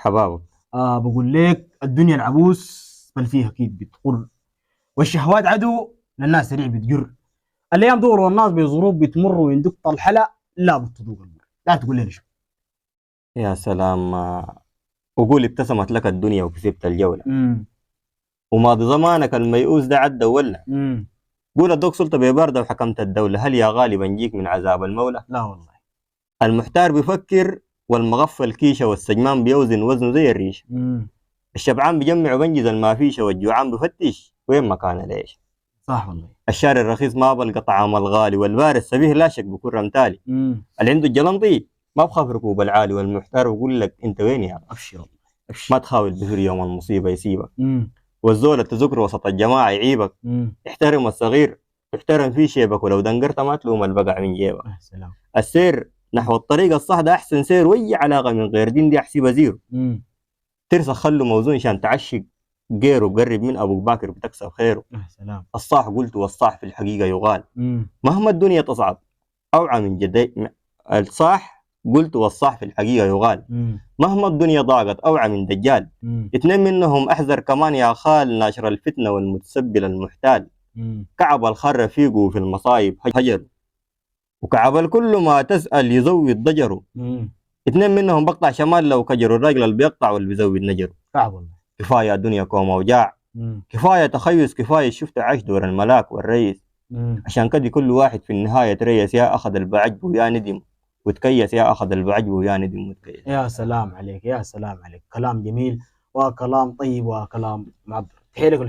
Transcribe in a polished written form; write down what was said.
حبابك. بقول لك الدنيا العبوس بل فيها اكيد بتقر، والشهوات عدو للناس سريع بتجر. الايام دور والناس بظروف بتمر ويندق الحلا لا بتذوق المر. لا تقول لي شو. يا سلام، وقول ابتسمت لك الدنيا وكسبت الجولة، امم وماضي زمانك الميؤوس ده عدى ولا. امم قول ادوك سلطة بباردة وحكمت الدولة، هل يا غالي بنجيك من عذاب المولى؟ لا والله. المحتار بيفكر والمغفل كيشة، والسجمان بيوزن وزنه زي الريش. امم الشبعان بيجمع وبنجز المافيشة، والجوعان بفتش وين مكان العيش. صح والله. الشارع الرخيص ما بلقى طعام الغالي، والبار السبيه لا شك بكون رمتالي. اللي عنده الجلنطي ما بخاف ركوب العالي، والمحتار بقول لك انت وين يا عم؟ ابشر والله ما ابشر. تخاول بهر يوم المصيبة يسيبك، امم والزول التذكر وسط الجماعة يعيبك. امم احترم الصغير تحترم في شيبك، ولو دنقرت ما تلوم البقع من جيبك. سلام. السير نحو الطريق الصح ده احسن سير، واي علاقة من غير دين دي احسبها زيرو. امم ترسخ خله موزون عشان تعشق غيره، قرب من ابو باكر بتكسب خيره. سلام. الصح قلت والصح في الحقيقة يغال، امم مهما الدنيا تصعب اوعى من جدي. الصح قلت والصح في الحقيقة يغال، مهما الدنيا ضاقت اوعى من دجال. اتنين منهم احذر كمان يا خال، ناشر الفتنة والمتسبل المحتال. كعب الخر رفيقه في المصايب هجر، وكعب الكل ما تسأل يزود ضجره. اتنين منهم بقطع شمال لو كجروا، الراجل اللي بيقطع واللي بيزود نجره. صعب والله. كفاية الدنيا كوم وجاع، كفاية تخيس، كفاية شفت عاش دور الملاك والرئيس. عشان كده كل واحد في النهاية تريس، يا أخذ البعجب يا ندم وتكيس، يا أخذ البعجب يا ندم وتكيس. يا سلام عليك، يا سلام عليك، كلام جميل وكلام طيب وكلام معبر. تحية لك.